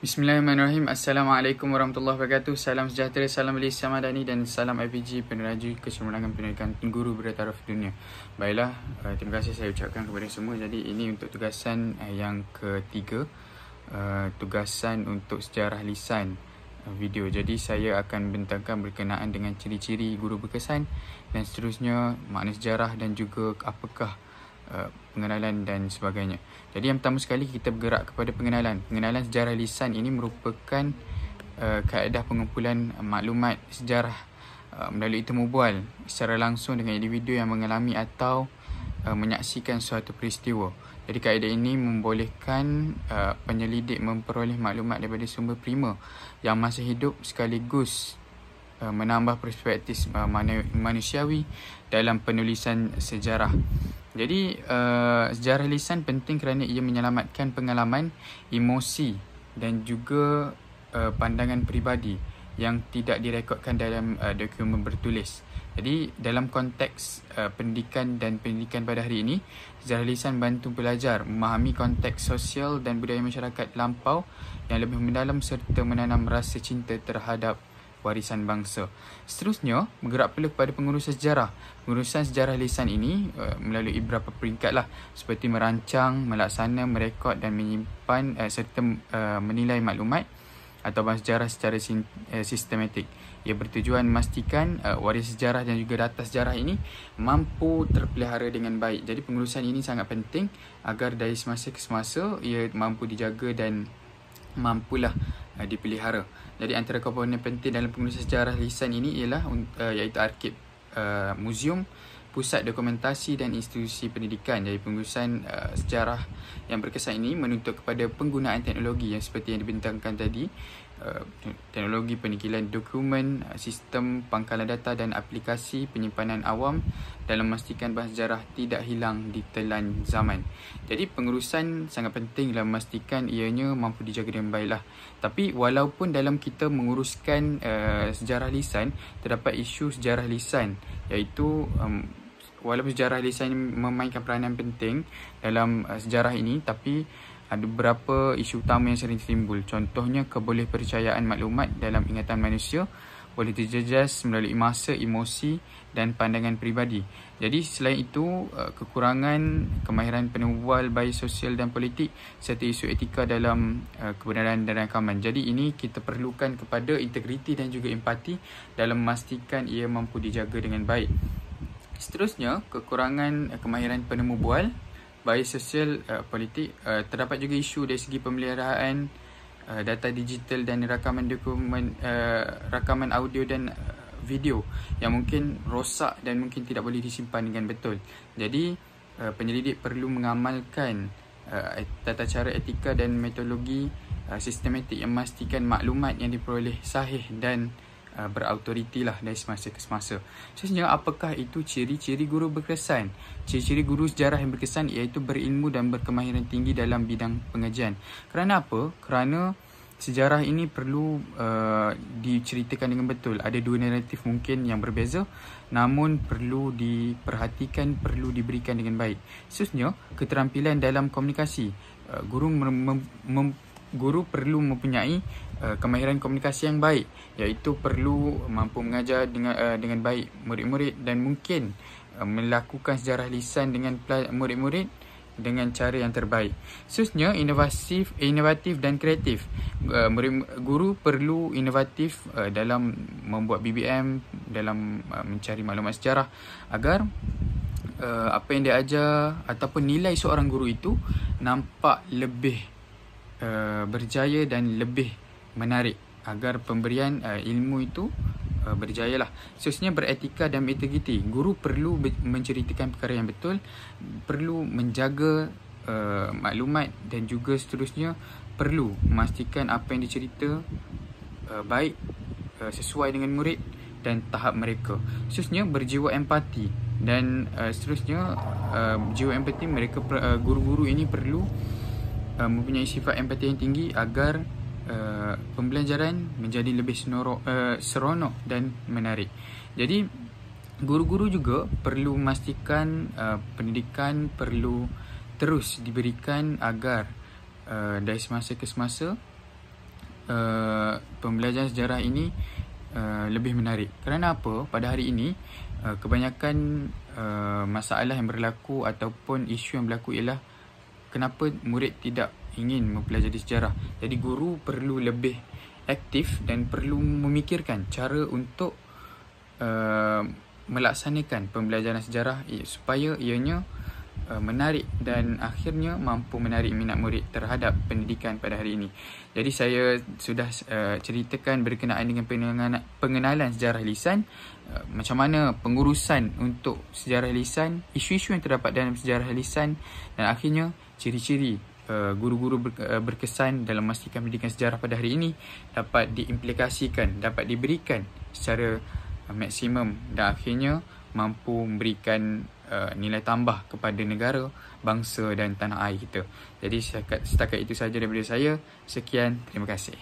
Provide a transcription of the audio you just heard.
Bismillahirrahmanirrahim. Assalamualaikum warahmatullahi wabarakatuh. Salam sejahtera, salam Malaysia Madani dan salam IPG Peneraju Kesemurangan Pendidikan Guru Bertaraf Dunia. Baiklah, terima kasih saya ucapkan kepada semua. Jadi ini untuk tugasan yang ketiga, tugasan untuk sejarah lisan video. Jadi saya akan bentangkan berkenaan dengan ciri-ciri guru berkesan dan seterusnya, makna sejarah dan juga apakah pengenalan dan sebagainya. Jadi yang pertama sekali kita bergerak kepada pengenalan. Pengenalan sejarah lisan ini merupakan kaedah pengumpulan maklumat sejarah melalui temu bual secara langsung dengan individu yang mengalami atau menyaksikan suatu peristiwa. Jadi kaedah ini membolehkan penyelidik memperoleh maklumat daripada sumber prima yang masih hidup sekaligus menambah perspektif manusiawi dalam penulisan sejarah. Jadi sejarah lisan penting kerana ia menyelamatkan pengalaman, emosi dan juga pandangan peribadi yang tidak direkodkan dalam dokumen bertulis. Jadi dalam konteks pendidikan dan pendidikan pada hari ini, sejarah lisan bantu pelajar memahami konteks sosial dan budaya masyarakat lampau yang lebih mendalam serta menanam rasa cinta terhadap warisan bangsa. Seterusnya, bergerak pula kepada pengurusan sejarah. Pengurusan sejarah lisan ini melalui beberapa peringkat lah, seperti merancang, melaksana, merekod dan menyimpan serta menilai maklumat atau sejarah secara sistematik. Ia bertujuan memastikan waris sejarah dan juga data sejarah ini mampu terpelihara dengan baik. Jadi pengurusan ini sangat penting agar dari semasa ke semasa ia mampu dijaga dan mampulah dipelihara. Jadi antara komponen penting dalam pengurusan sejarah lisan ini ialah iaitu arkib, muzium, pusat dokumentasi dan institusi pendidikan. Jadi pengurusan sejarah yang berkesan ini menuntut kepada penggunaan teknologi yang seperti yang dibentangkan tadi, teknologi penikilan dokumen, sistem pangkalan data dan aplikasi penyimpanan awam dalam memastikan bahasan sejarah tidak hilang di telan zaman. Jadi pengurusan sangat penting dalam memastikan ianya mampu dijaga dengan baiklah. Tapi walaupun dalam kita menguruskan sejarah lisan, terdapat isu sejarah lisan, iaitu walaupun sejarah lisan memainkan peranan penting dalam sejarah ini, tapi ada beberapa isu utama yang sering timbul. Contohnya, kebolehpercayaan maklumat dalam ingatan manusia boleh terjejas melalui masa, emosi dan pandangan peribadi. Jadi selain itu, kekurangan kemahiran penemu bual baik sosial dan politik serta isu etika dalam kebenaran dan rakaman. Jadi ini kita perlukan kepada integriti dan juga empati dalam memastikan ia mampu dijaga dengan baik. Seterusnya, kekurangan kemahiran penemu bual baik sosial, politik. Terdapat juga isu dari segi pemeliharaan data digital dan rakaman dokumen, rakaman audio dan video yang mungkin rosak dan mungkin tidak boleh disimpan dengan betul. Jadi penyelidik perlu mengamalkan tata cara etika dan metodologi sistematik yang memastikan maklumat yang diperoleh sahih dan berautoriti lah dari semasa ke semasa. Sebenarnya apakah itu ciri-ciri guru berkesan? Ciri-ciri guru sejarah yang berkesan iaitu berilmu dan berkemahiran tinggi dalam bidang pengajian. Kerana apa? Kerana sejarah ini perlu diceritakan dengan betul. Ada dua naratif mungkin yang berbeza, namun perlu diperhatikan, perlu diberikan dengan baik. Seterusnya, keterampilan dalam komunikasi. Guru perlu mempunyai kemahiran komunikasi yang baik, iaitu perlu mampu mengajar dengan baik murid-murid dan mungkin melakukan sejarah lisan dengan murid-murid dengan cara yang terbaik. Seterusnya, inovatif dan kreatif. Guru perlu inovatif dalam membuat BBM, dalam mencari maklumat sejarah agar apa yang dia ajar ataupun nilai seorang guru itu nampak lebih berjaya dan lebih menarik agar pemberian ilmu itu berjayalah. Seterusnya, beretika dan integriti. Guru perlu menceritakan perkara yang betul, perlu menjaga maklumat dan juga seterusnya perlu memastikan apa yang dicerita baik, sesuai dengan murid dan tahap mereka. Seterusnya, berjiwa empati dan seterusnya jiwa empati mereka, guru-guru ini perlu mempunyai sifat empati yang tinggi agar pembelajaran menjadi lebih seronok dan menarik. Jadi guru-guru juga perlu memastikan pendidikan perlu terus diberikan agar dari semasa ke semasa pembelajaran sejarah ini lebih menarik. Kerana apa? Pada hari ini kebanyakan masalah yang berlaku ataupun isu yang berlaku ialah kenapa murid tidak ingin mempelajari sejarah. Jadi guru perlu lebih aktif dan perlu memikirkan cara untuk melaksanakan pembelajaran sejarah supaya ianya menarik dan akhirnya mampu menarik minat murid terhadap pendidikan pada hari ini. Jadi saya sudah ceritakan berkenaan dengan pengenalan sejarah lisan, macam mana pengurusan untuk sejarah lisan, isu-isu yang terdapat dalam sejarah lisan, dan akhirnya ciri-ciri guru-guru berkesan dalam memastikan pendidikan sejarah pada hari ini dapat diimplikasikan, dapat diberikan secara maksimum dan akhirnya mampu memberikan nilai tambah kepada negara, bangsa dan tanah air kita. Jadi setakat itu sahaja daripada saya. Sekian, terima kasih.